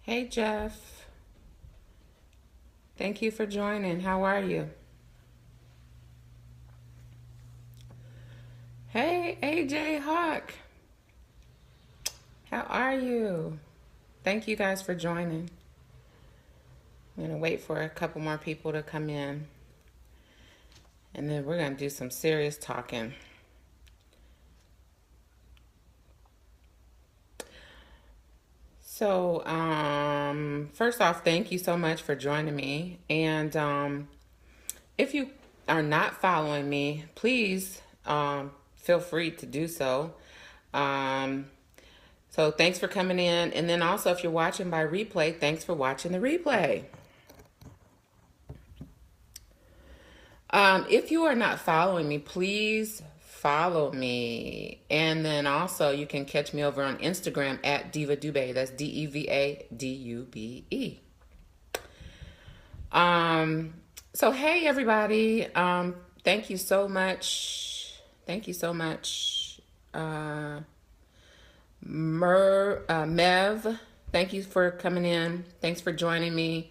Hey Jeff, thank you for joining. How are you? Hey AJ Hawk, how are you? Thank you guys for joining. I'm gonna wait for a couple more people to come in and then we're gonna do some serious talking. First off, thank you so much for joining me. And if you are not following me, please feel free to do so. Um, So thanks for coming in. And then also, if you're watching by replay, thanks for watching the replay. If you are not following me, please follow me. And then also, you can catch me over on Instagram at Diva Dube. That's DEVADUBE. Um, so, hey, everybody. Thank you so much. Thank you so much. Mev, thank you for coming in. Thanks for joining me.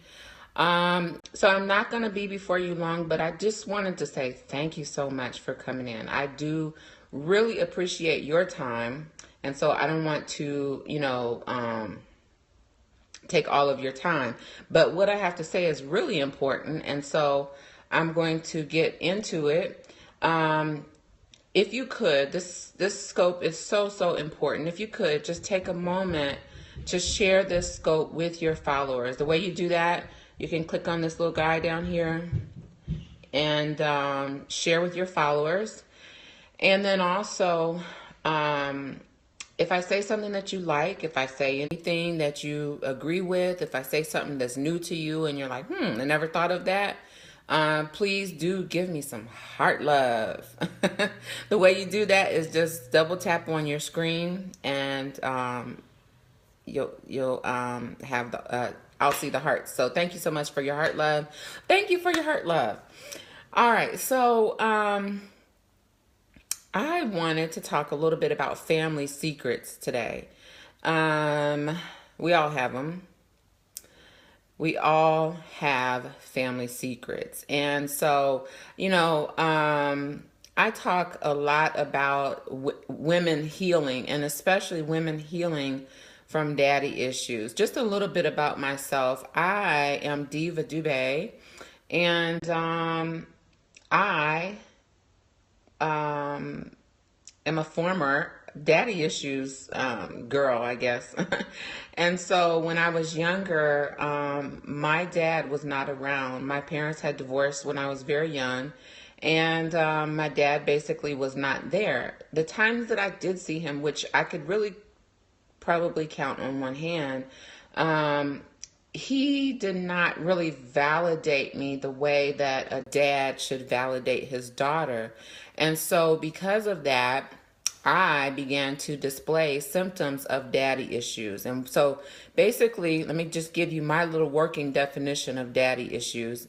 So I'm not going to be before you long, but I just wanted to say thank you so much for coming in. I do really appreciate your time. And so I don't want to, take all of your time. But what I have to say is really important. And so I'm going to get into it. If you could, this scope is so important. If you could just take a moment to share this scope with your followers. The way you do that, you can click on this little guy down here and share with your followers. And then also, if I say something that you like, if I say anything that you agree with, if I say something that's new to you and you're like, I never thought of that, please do give me some heart love. The way you do that is just double tap on your screen and you'll have the I'll see the hearts. So thank you so much for your heart love. Thank you for your heart love. All right, so I wanted to talk a little bit about family secrets today. We all have them. We all have family secrets. And so, I talk a lot about women healing, and especially women healing from daddy issues. Just a little bit about myself. I am Diva Dube, and I am a former daddy issues girl, I guess. And so when I was younger, my dad was not around. My parents had divorced when I was very young, and my dad basically was not there. The times that I did see him, which I could really probably count on one hand, he did not really validate me the way that a dad should validate his daughter. And so because of that, I began to display symptoms of daddy issues. And so basically, let me just give you my little working definition of daddy issues.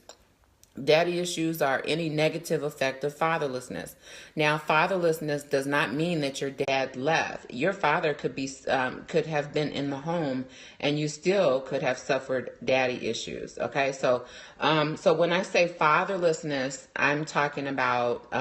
Daddy issues are any negative effect of fatherlessness. Now, fatherlessness does not mean that your dad left. Your father could have been in the home, and you still could have suffered daddy issues. Okay, so when I say fatherlessness, I'm talking about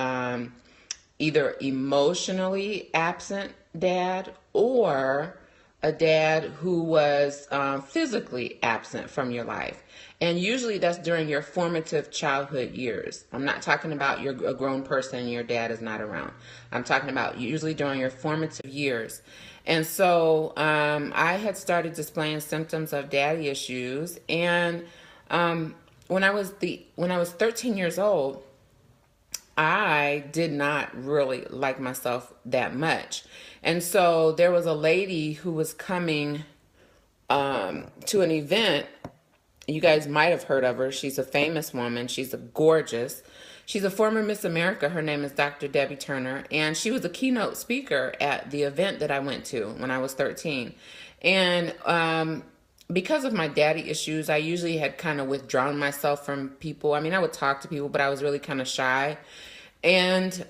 either emotionally absent dad or a dad who was physically absent from your life. And usually that's during your formative childhood years. I'm not talking about you're a grown person and your dad is not around. I'm talking about usually during your formative years. And so I had started displaying symptoms of daddy issues. And when I was 13 years old, I did not really like myself that much. And so there was a lady who was coming to an event. You guys might have heard of her. She's a famous woman. She's gorgeous. She's a former Miss America. Her name is Dr. Debbie Turner. And she was a keynote speaker at the event that I went to when I was 13. And because of my daddy issues, I usually had kind of withdrawn myself from people. I mean, I would talk to people, but I was really kind of shy. And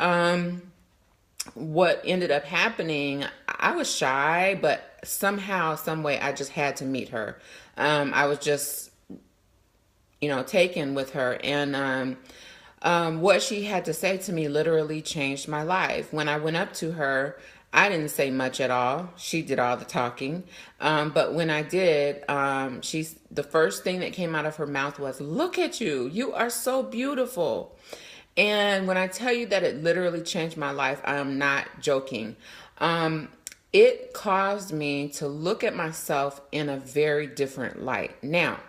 what ended up happening, I was shy, but somehow, some way, I just had to meet her. I was just, taken with her. And what she had to say to me literally changed my life. When I went up to her, I didn't say much at all. She did all the talking. But when I did, the first thing that came out of her mouth was, "Look at you. You are so beautiful." And when I tell you that it literally changed my life, I am not joking. It caused me to look at myself in a very different light. Now,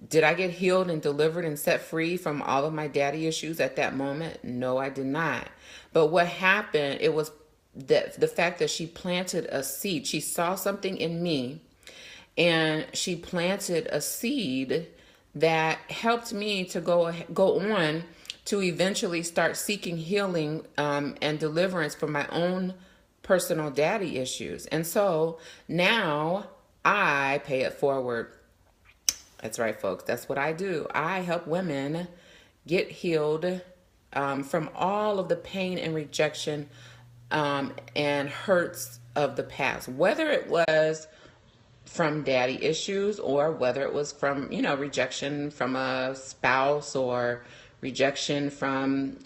did I get healed and delivered and set free from all of my daddy issues at that moment? No, I did not. But what happened, it was that the fact that she planted a seed. She saw something in me, and she planted a seed that helped me to go on to eventually start seeking healing and deliverance from my own personal daddy issues. And so now I pay it forward. That's right, folks. That's what I do. I help women get healed from all of the pain and rejection and hurts of the past, whether it was from daddy issues or whether it was from, rejection from a spouse or rejection from,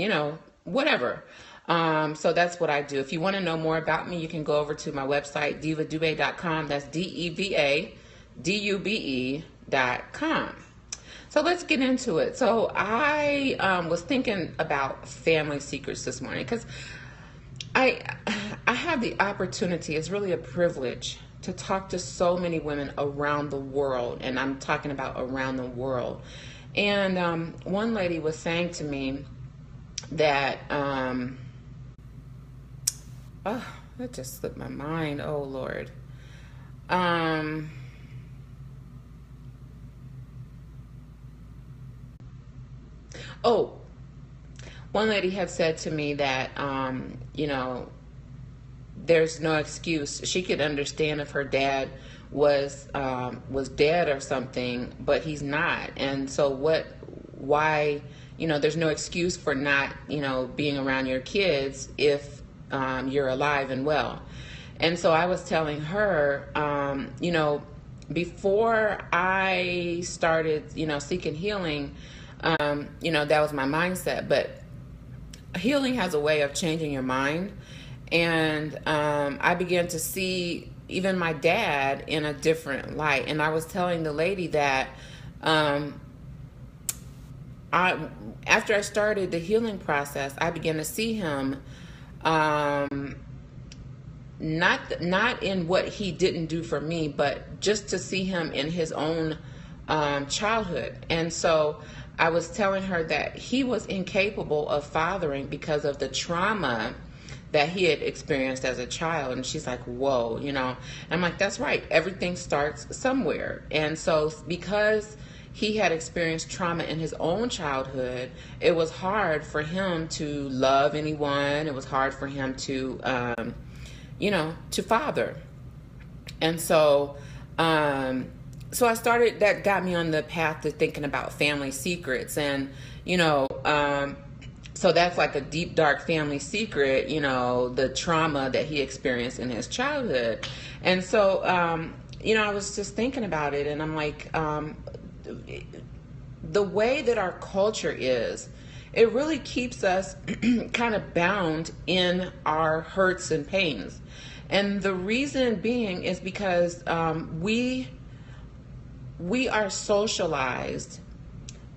whatever. So that's what I do. If you want to know more about me, you can go over to my website, divadube.com. That's DEVADUBE.com. So let's get into it. So I was thinking about family secrets this morning because I have the opportunity, it's really a privilege to talk to so many women around the world, and I'm talking about around the world. And one lady was saying to me that, that just slipped my mind. Oh, Lord. One lady had said to me that, there's no excuse. She could understand if her dad was dead or something, but he's not. And so why, there's no excuse for not, being around your kids if you're alive and well. And so I was telling her, before I started, seeking healing, that was my mindset. But healing has a way of changing your mind. And I began to see even my dad in a different light. And I was telling the lady that after I started the healing process, I began to see him not in what he didn't do for me, but just to see him in his own childhood. And so I was telling her that he was incapable of fathering because of the trauma that he had experienced as a child. And she's like, whoa, I'm like, that's right. Everything starts somewhere. And so because he had experienced trauma in his own childhood, it was hard for him to love anyone. It was hard for him to, to father. And so, so I started, that got me on the path to thinking about family secrets. And, so that's like a deep, dark family secret, the trauma that he experienced in his childhood. And so, I was just thinking about it, and I'm like, the way that our culture is, it really keeps us kind of bound in our hurts and pains. And the reason being is because we are socialized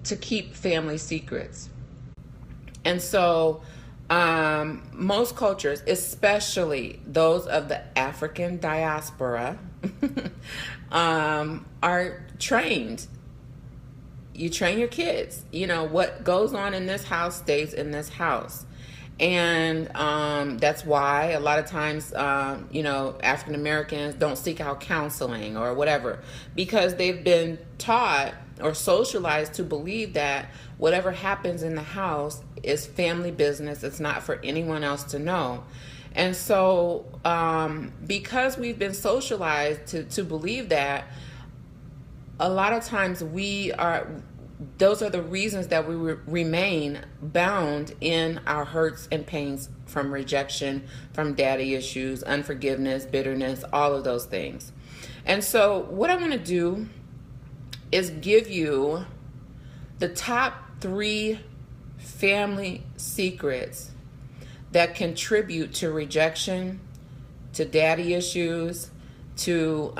to keep family secrets. And so most cultures, especially those of the African diaspora, are trained. You train your kids. What goes on in this house stays in this house. And that's why a lot of times, African Americans don't seek out counseling or whatever, because they've been taught or socialized to believe that whatever happens in the house is family business. It's not for anyone else to know. And so because we've been socialized to believe that, a lot of times we those are the reasons that we remain bound in our hurts and pains from rejection, from daddy issues, unforgiveness, bitterness, all of those things. And so what I want to do is give you the top 3 family secrets that contribute to rejection, to daddy issues, to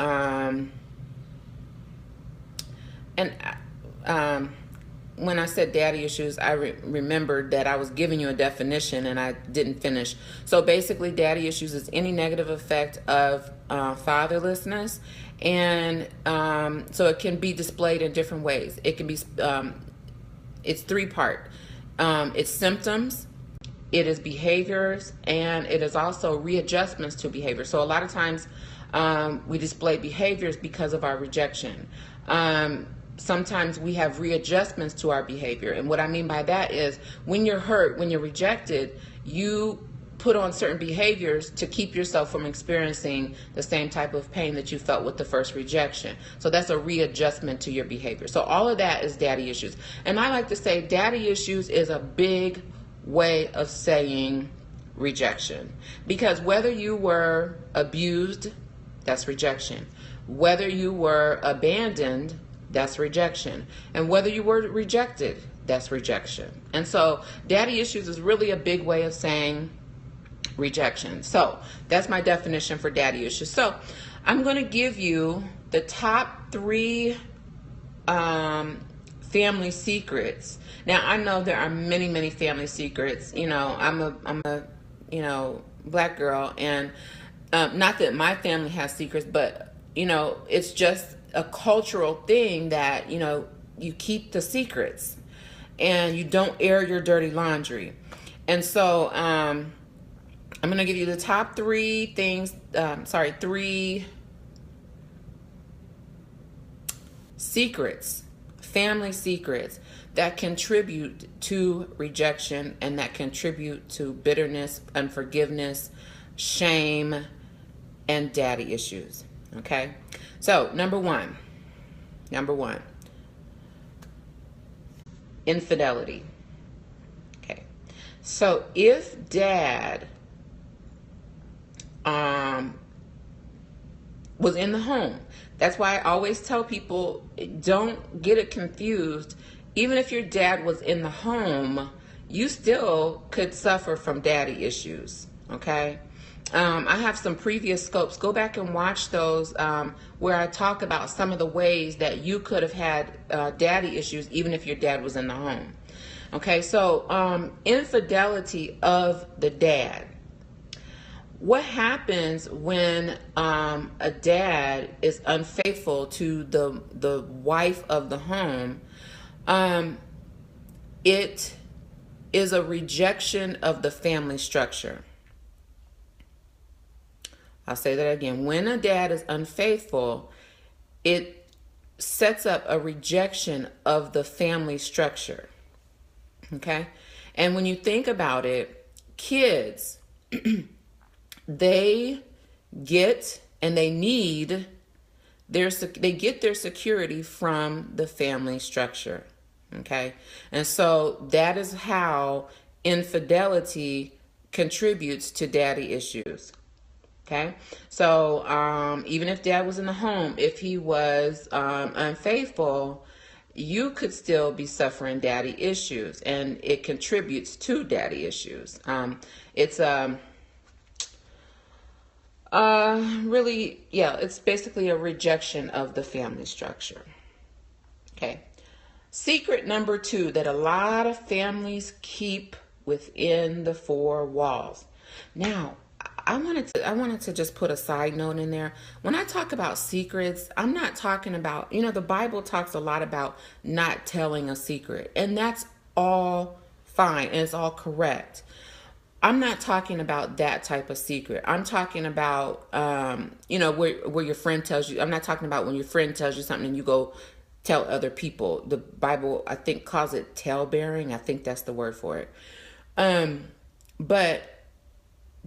when I said daddy issues, I remembered that I was giving you a definition and I didn't finish. So basically, daddy issues is any negative effect of fatherlessness, and so it can be displayed in different ways. It can be it's 3-part. It's symptoms, it is behaviors, and it is also readjustments to behavior. So a lot of times we display behaviors because of our rejection. Sometimes we have readjustments to our behavior. And what I mean by that is when you're hurt, when you're rejected, you put on certain behaviors to keep yourself from experiencing the same type of pain that you felt with the first rejection. So that's a readjustment to your behavior. So all of that is daddy issues. And I like to say daddy issues is a big way of saying rejection. Because whether you were abused, that's rejection. Whether you were abandoned, that's rejection. And whether you were rejected, that's rejection. And so daddy issues is really a big way of saying rejection. So that's my definition for daddy issues. So I'm going to give you the top 3 family secrets. Now I know there are many, many family secrets. You know, I'm a black girl, and not that my family has secrets, but it's just a cultural thing that you keep the secrets and you don't air your dirty laundry. And so I'm going to give you the top 3 things, 3 secrets, family secrets that contribute to rejection and that contribute to bitterness, unforgiveness, shame, and daddy issues. Okay? So, number one, infidelity. Okay. So, if dad was in the home, that's why I always tell people, don't get it confused. Even if your dad was in the home, you still could suffer from daddy issues. Okay? I have some previous scopes. Go back and watch those where I talk about some of the ways that you could have had daddy issues even if your dad was in the home. Okay, so infidelity of the dad. What happens when a dad is unfaithful to the wife of the home? It is a rejection of the family structure. I'll say that again. When a dad is unfaithful, it sets up a rejection of the family structure. Okay? And when you think about it, kids, they get and they need they get their security from the family structure. Okay? And so that is how infidelity contributes to daddy issues. Okay, so even if dad was in the home, if he was unfaithful, you could still be suffering daddy issues, and it contributes to daddy issues. It's it's basically a rejection of the family structure. Okay, secret number 2 that a lot of families keep within the 4 walls. Now, I wanted to just put a side note in there. When I talk about secrets, I'm not talking about, the Bible talks a lot about not telling a secret, and that's all fine and it's all correct. I'm not talking about that type of secret. I'm talking about, where your friend tells you. I'm not talking about when your friend tells you something and you go tell other people. The Bible, I think, calls it tale-bearing. I think that's the word for it. But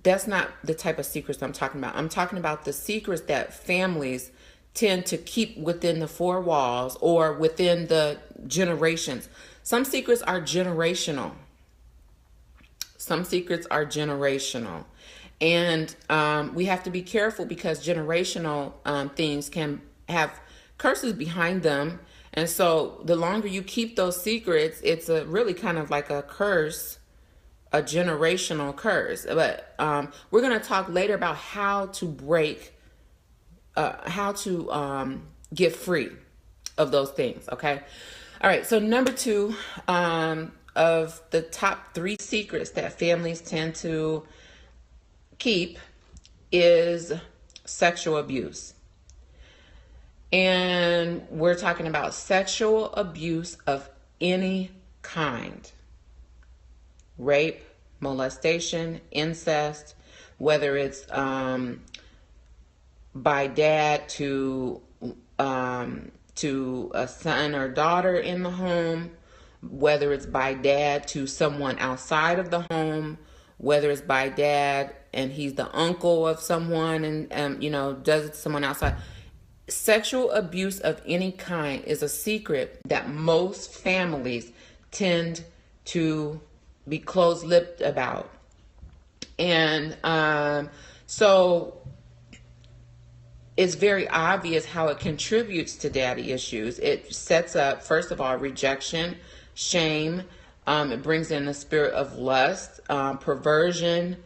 that's not the type of secrets I'm talking about. I'm talking about the secrets that families tend to keep within the four walls or within the generations. Some secrets are generational. Some secrets are generational. And we have to be careful because generational things can have curses behind them. And so the longer you keep those secrets, it's a really kind of like a curse, a generational curse. But we're going to talk later about how to break, how to get free of those things. Okay. All right. So number two, of the top 3 secrets that families tend to keep is sexual abuse. And we're talking about sexual abuse of any kind. Rape, molestation, incest, whether it's by dad to a son or daughter in the home, whether it's by dad to someone outside of the home, whether it's by dad and he's the uncle of someone and does it to someone outside. Sexual abuse of any kind is a secret that most families tend to be close-lipped about. And so it's very obvious how it contributes to daddy issues. It sets up, first of all, rejection, shame. It brings in a spirit of lust, perversion.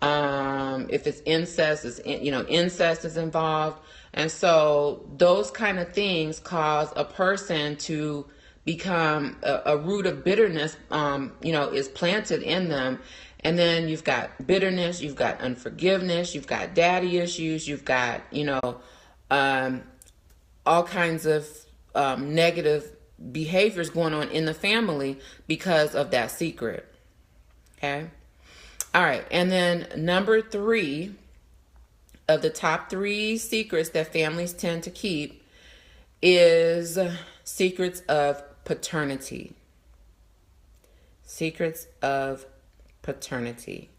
If it's incest, incest is involved. And so those kind of things cause a person to become a root of bitterness, is planted in them. And then you've got bitterness, you've got unforgiveness, you've got daddy issues, you've got, all kinds of negative behaviors going on in the family because of that secret. Okay. All right. And then number 3 of the top 3 secrets that families tend to keep is secrets of paternity. Secrets of paternity.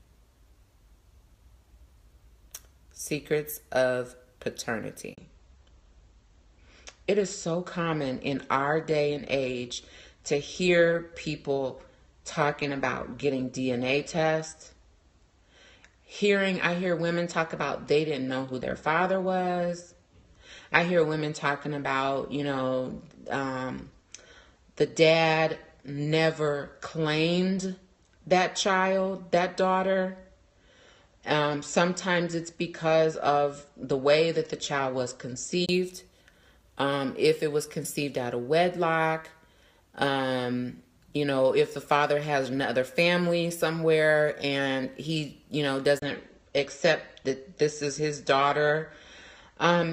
Secrets of paternity. It is so common in our day and age to hear people talking about getting DNA tests. I hear women talk about they didn't know who their father was. I hear women talking about, the dad never claimed that child, that daughter. Sometimes it's because of the way that the child was conceived. If it was conceived out of wedlock, if the father has another family somewhere and he, doesn't accept that this is his daughter.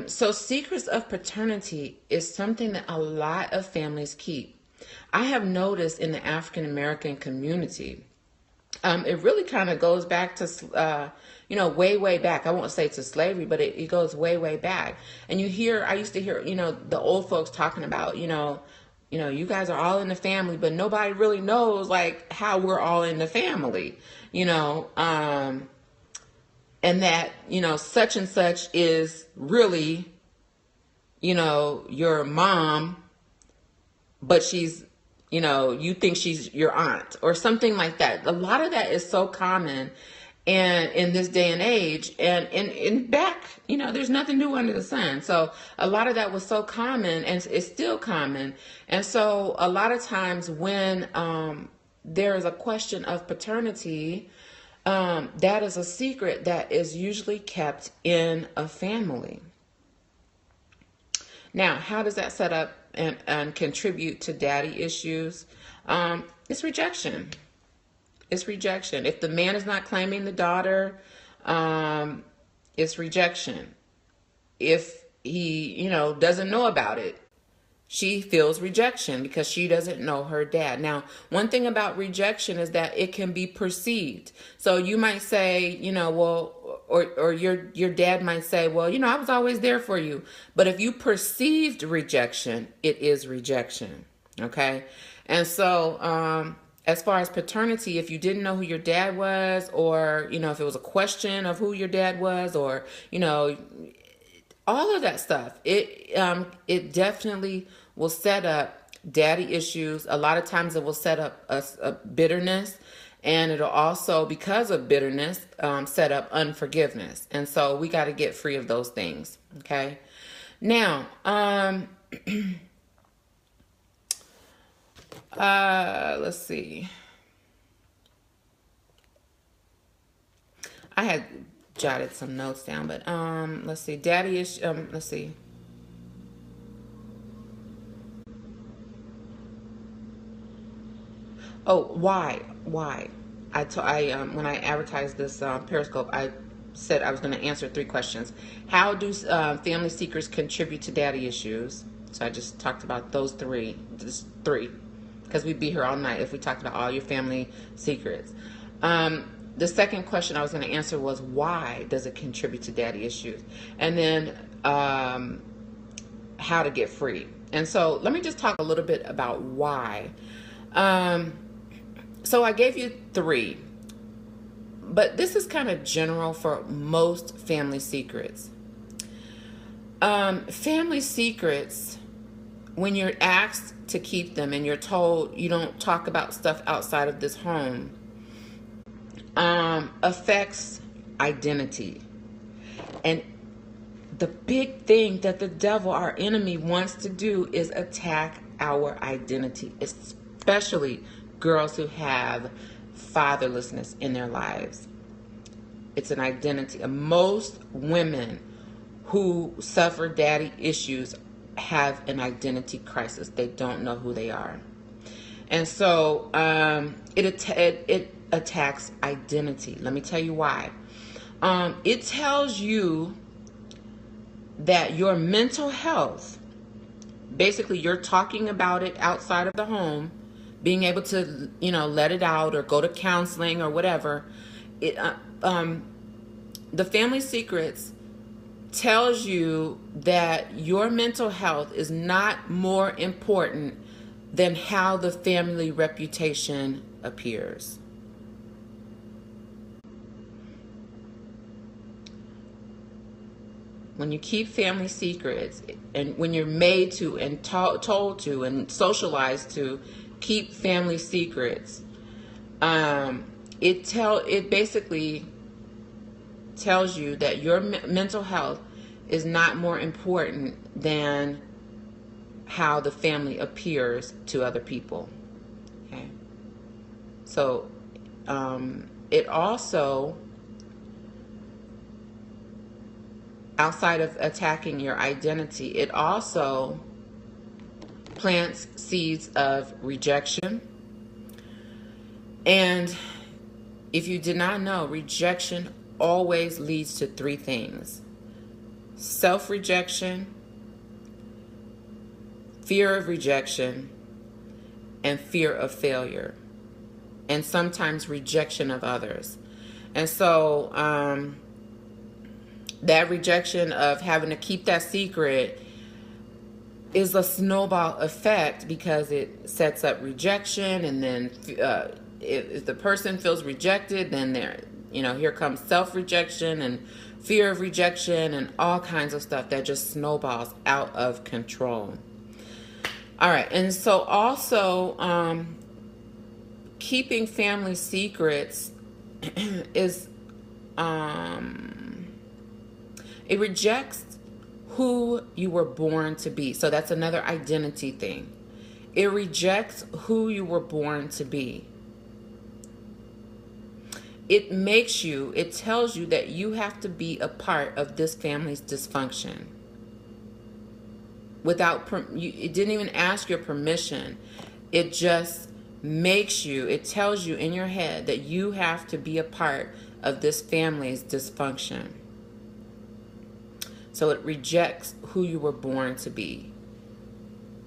So secrets of paternity is something that a lot of families keep. I have noticed in the African American community, it really kind of goes back to, way back. I won't say to slavery, but it goes way back. And I used to hear, the old folks talking about, you guys are all in the family, but nobody really knows like how we're all in the family, and that, such and such is really, your mom, but she's, you think she's your aunt or something like that. A lot of that is so common and in this day and age and in back, there's nothing new under the sun. So a lot of that was so common and it's still common. And so a lot of times when there is a question of paternity, that is a secret that is usually kept in a family. Now, how does that set up and contribute to daddy issues? It's rejection. It's rejection. If the man is not claiming the daughter, it's rejection. If he, doesn't know about it, she feels rejection because she doesn't know her dad. Now, one thing about rejection is that it can be perceived. So you might say, or your dad might say, well, I was always there for you. But if you perceived rejection, it is rejection. Okay. And so, as far as paternity, if you didn't know who your dad was, or, if it was a question of who your dad was, or, all of that stuff. It definitely will set up daddy issues. A lot of times it will set up a bitterness, and it'll also, because of bitterness, set up unforgiveness. And so we got to get free of those things. Okay. Now, let's see. I had jotted some notes down, but let's see. Daddy is let's see. Oh, why? Why? When I advertised this Periscope, I said I was going to answer 3 questions. How do family secrets contribute to daddy issues? So I just talked about those 3, just 3, because we'd be here all night if we talked about all your family secrets. The second question I was going to answer was, why does it contribute to daddy issues? And then how to get free. And so let me just talk a little bit about why. So I gave you 3, but this is kind of general for most family secrets. Family secrets, when you're asked to keep them and you're told you don't talk about stuff outside of this home, affects identity. And the big thing that the devil, our enemy, wants to do is attack our identity, especially girls who have fatherlessness in their lives. It's an identity. Most women who suffer daddy issues have an identity crisis. They don't know who they are. And so it attacks identity. Let me tell you why. It tells you that your mental health, basically you're talking about it outside of the home, being able to, let it out or go to counseling or whatever. The family secrets tells you that your mental health is not more important than how the family reputation appears. When you keep family secrets, and when you're made to and told to and socialized to keep family secrets, it basically tells you that your mental health is not more important than how the family appears to other people. Okay, so it also, outside of attacking your identity, it also plants seeds of rejection. And if you did not know, rejection always leads to 3 things: self-rejection, fear of rejection, and fear of failure, and sometimes rejection of others. And so that rejection of having to keep that secret is a snowball effect, because it sets up rejection, and then if the person feels rejected, then here comes self-rejection and fear of rejection and all kinds of stuff that just snowballs out of control. All right, and so also keeping family secrets is it rejects who you were born to be. So that's another identity thing. It rejects who you were born to be. It tells you that you have to be a part of this family's dysfunction. It didn't even ask your permission. It just it tells you in your head that you have to be a part of this family's dysfunction. So it rejects who you were born to be,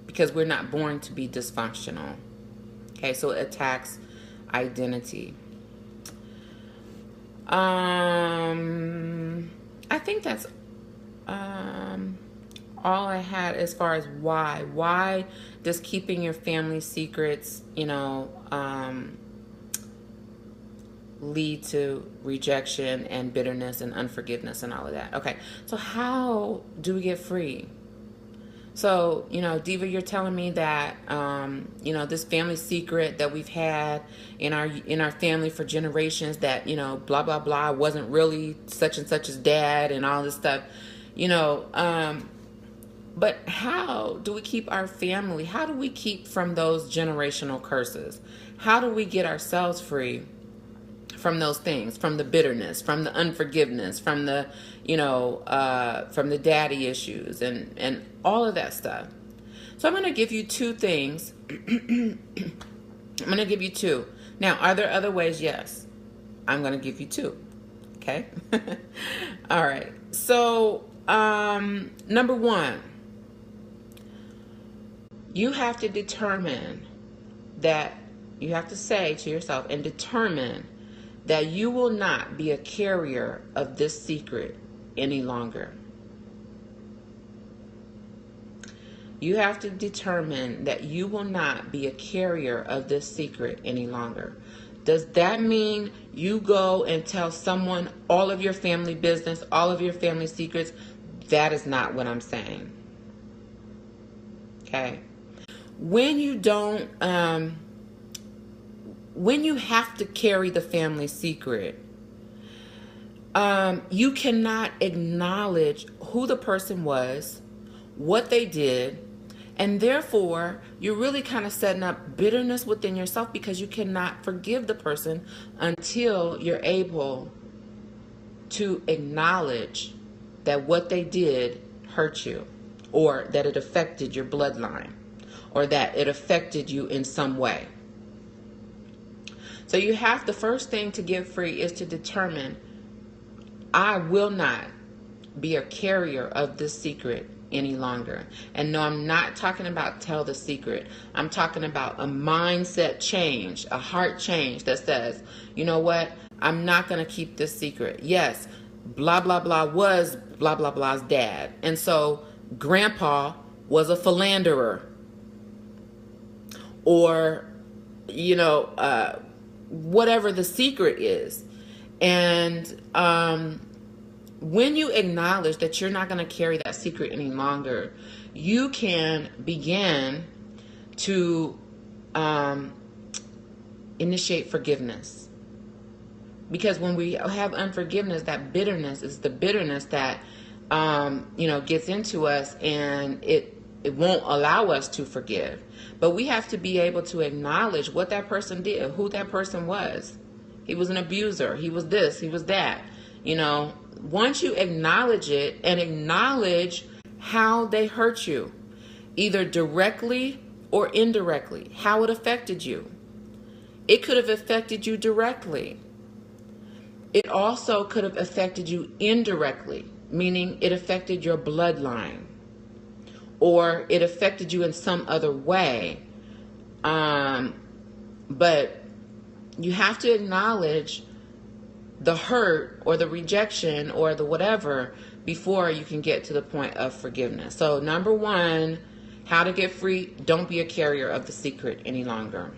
because we're not born to be dysfunctional. Okay, so it attacks identity. I think that's all I had as far as why. Why does keeping your family secrets, lead to rejection and bitterness and unforgiveness and all of that. Okay, so how do we get free? So, Diva, you're telling me that, this family secret that we've had in our family for generations, that, blah, blah, blah, wasn't really such and such's dad and all this stuff, but how do we keep our family? How do we keep from those generational curses? How do we get ourselves free from those things, from the bitterness, from the unforgiveness, from the, from the daddy issues and all of that stuff? So I'm going to give you two things. I'm going to give you two. Now, are there other ways? Yes. I'm going to give you two. Okay. All right. So, number one, you have to determine that you have to say to yourself and determine that you will not be a carrier of this secret any longer. You have to determine that you will not be a carrier of this secret any longer. Does that mean you go and tell someone all of your family business, all of your family secrets? That is not what I'm saying. Okay? When you don't, when you have to carry the family secret, you cannot acknowledge who the person was, what they did, and therefore you're really kind of setting up bitterness within yourself because you cannot forgive the person until you're able to acknowledge that what they did hurt you, or that it affected your bloodline, or that it affected you in some way. So you have, the first thing to get free is to determine, I will not be a carrier of this secret any longer. And no, I'm not talking about tell the secret. I'm talking about a mindset change, a heart change that says, you know what? I'm not going to keep this secret. Yes, blah, blah, blah was blah, blah, blah's dad. And so grandpa was a philanderer. Or, whatever the secret is. And when you acknowledge that you're not going to carry that secret any longer, you can begin to initiate forgiveness. Because when we have unforgiveness, that bitterness is the bitterness that gets into us, and it won't allow us to forgive. But we have to be able to acknowledge what that person did, who that person was. He was an abuser. He was this. He was that. Once you acknowledge it and acknowledge how they hurt you, either directly or indirectly, how it affected you. It could have affected you directly. It also could have affected you indirectly, meaning it affected your bloodline, or it affected you in some other way. But you have to acknowledge the hurt or the rejection or the whatever before you can get to the point of forgiveness. So number one, how to get free: don't be a carrier of the secret any longer.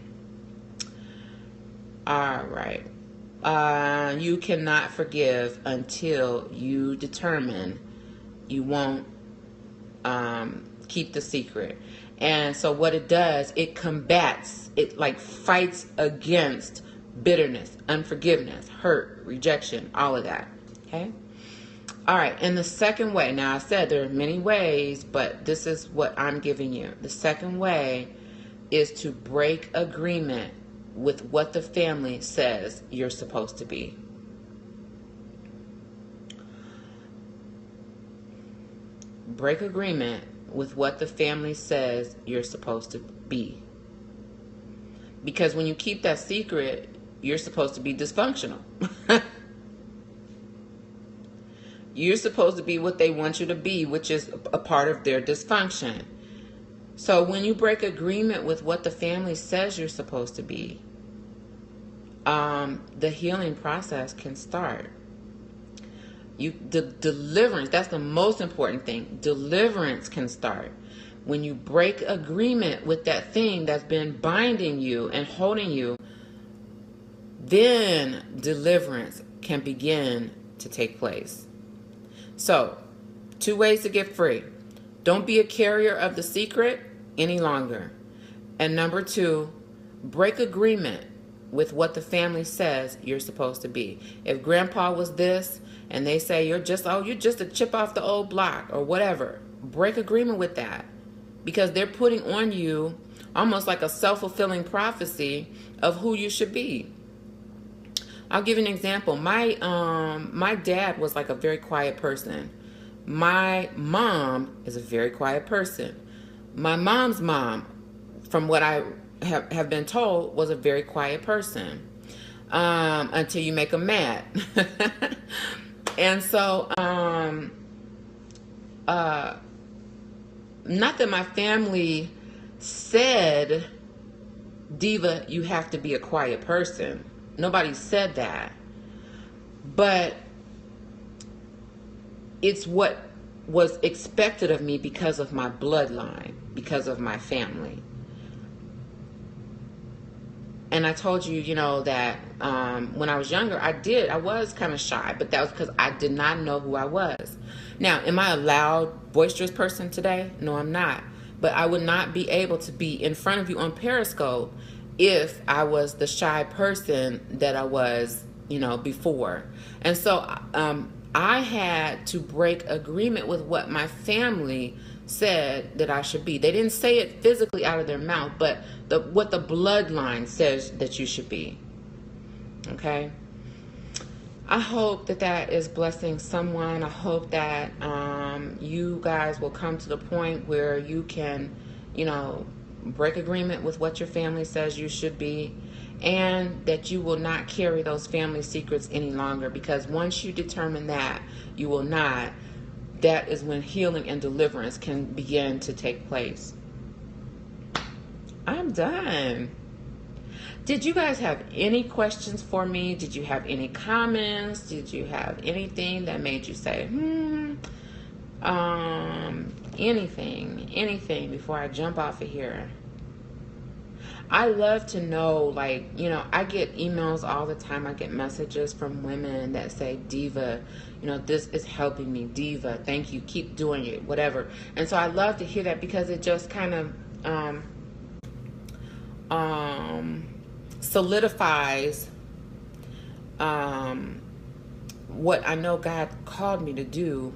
All right. You cannot forgive until you determine you won't keep the secret. And so what it does, it combats, it like fights against bitterness, unforgiveness, hurt, rejection, all of that. Okay. All right. And the second way, now I said there are many ways, but this is what I'm giving you. The second way is to break agreement with what the family says you're supposed to be. Break agreement with what the family says you're supposed to be. Because when you keep that secret, you're supposed to be dysfunctional. You're supposed to be what they want you to be, which is a part of their dysfunction. So when you break agreement with what the family says you're supposed to be, the healing process can start. The deliverance, that's the most important thing. Deliverance can start when you break agreement with that thing that's been binding you and holding you. then deliverance can begin to take place. So, 2 ways to get free. Don't be a carrier of the secret any longer. And number 2, break agreement with what the family says you're supposed to be. If grandpa was this and they say you're just a chip off the old block or whatever, break agreement with that, because they're putting on you almost like a self-fulfilling prophecy of who you should be. I'll give you an example. My dad was like a very quiet person. My mom is a very quiet person. My mom's mom, from what I have been told, was a very quiet person until you make them mad. And so, not that my family said, Diva, you have to be a quiet person. Nobody said that. But it's what was expected of me because of my bloodline, because of my family. And I told you, that when I was younger, I was kind of shy, but that was because I did not know who I was. Now, am I a loud, boisterous person today? No, I'm not. But I would not be able to be in front of you on Periscope if I was the shy person that I was, before. And so I had to break agreement with what my family said that I should be. They didn't say it physically out of their mouth, but what the bloodline says that you should be. Okay? I hope that is blessing someone. I hope that you guys will come to the point where you can, break agreement with what your family says you should be, and that you will not carry those family secrets any longer, because once you determine that you will not, that is when healing and deliverance can begin to take place. I'm done. Did you guys have any questions for me? Did you have any comments? Did you have anything that made you say, anything before I jump off of here? I love to know, I get emails all the time. I get messages from women that say, Diva, this is helping me. Diva, thank you. Keep doing it, whatever. And so I love to hear that, because it just kind of solidifies what I know God called me to do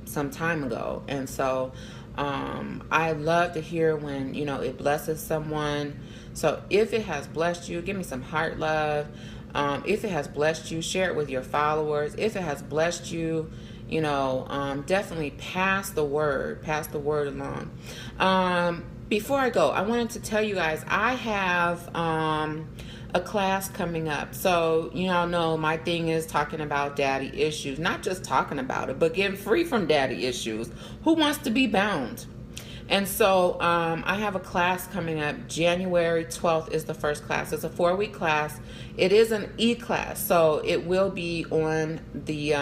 some time ago. And so I love to hear when, it blesses someone. So if it has blessed you, give me some heart love. If it has blessed you, share it with your followers. If it has blessed you, definitely pass the word along. Before I go, I wanted to tell you guys, I have a class coming up. So, know my thing is talking about daddy issues, not just talking about it, but getting free from daddy issues. Who wants to be bound? And so I have a class coming up. January 12th is the first class. It's a 4-week class. It is an e-class, so it will be on the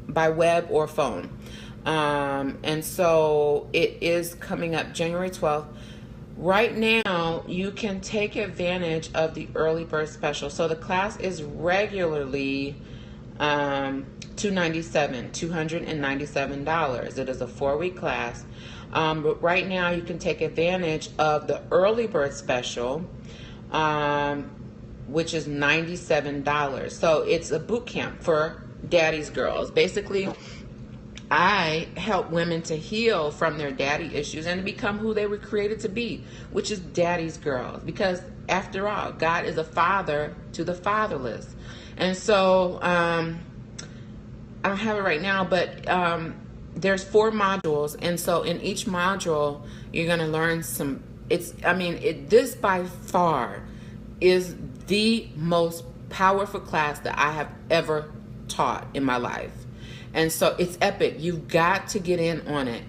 by web or phone. And so it is coming up January 12th. Right now, you can take advantage of the early bird special. So the class is regularly $297. It is a 4-week class. But right now, you can take advantage of the early bird special, which is $97. So it's a boot camp for daddy's girls. Basically, I help women to heal from their daddy issues and to become who they were created to be, which is daddy's girls. Because after all, God is a father to the fatherless. And so I don't have it right now, but there's 4 modules. And so in each module, you're going to learn some. This by far is the most powerful class that I have ever taught in my life. And so it's epic. You've got to get in on it.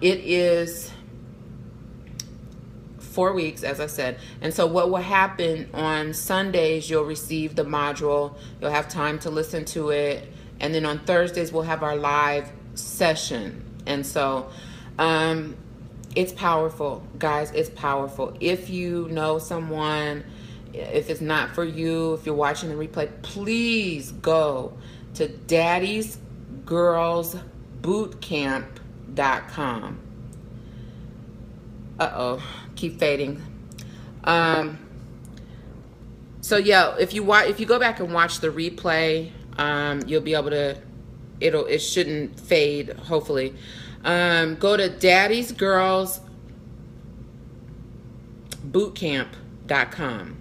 It is 4 weeks, as I said. And so what will happen on Sundays, you'll receive the module. You'll have time to listen to it. And then on Thursdays, we'll have our live session. And so it's powerful, guys. It's powerful. If you know someone, if it's not for you, if you're watching the replay, please go to daddysgirlsbootcamp.com. Uh-oh, keep fading. So yeah, if you go back and watch the replay, you'll be able to, it shouldn't fade, hopefully. Go to daddysgirlsbootcamp.com.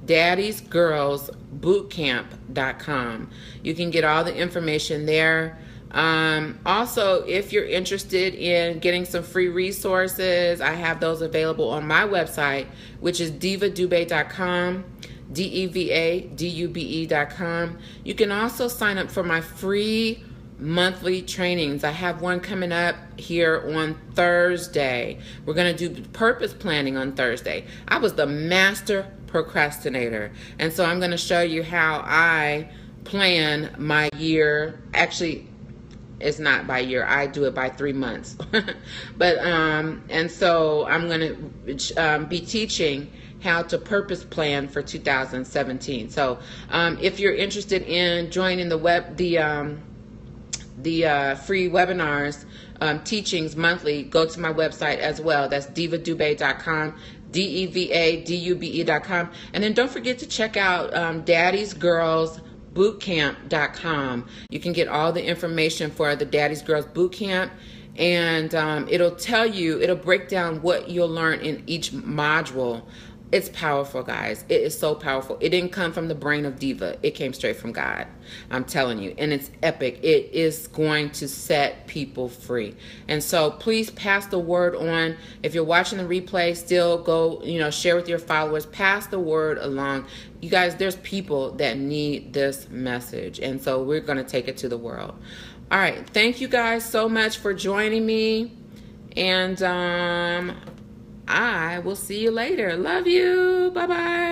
daddysgirlsbootcamp.com. You can get all the information there. Also, if you're interested in getting some free resources, I have those available on my website, which is devadube.com, devadube.com. You can also sign up for my free monthly trainings. I have one coming up here on Thursday. We're going to do purpose planning on Thursday. I was the master procrastinator, and so I'm going to show you how I plan my year. Actually, it's not by year, I do it by 3 months. But and so I'm going to be teaching how to purpose plan for 2017. So if you're interested in joining the free webinars, teachings monthly, go to my website as well. That's devadube.com, devadube.com. And then don't forget to check out daddysgirlsbootcamp.com. You can get all the information for the Daddy's Girls Bootcamp, and it'll tell you, it'll break down what you'll learn in each module. It's powerful, guys. It is so powerful. It didn't come from the brain of Diva. It came straight from God. I'm telling you. And it's epic. It is going to set people free. And so please pass the word on. If you're watching the replay, still go, share with your followers. Pass the word along. You guys, there's people that need this message. And so we're going to take it to the world. All right. Thank you guys so much for joining me. And I will see you later. Love you. Bye-bye.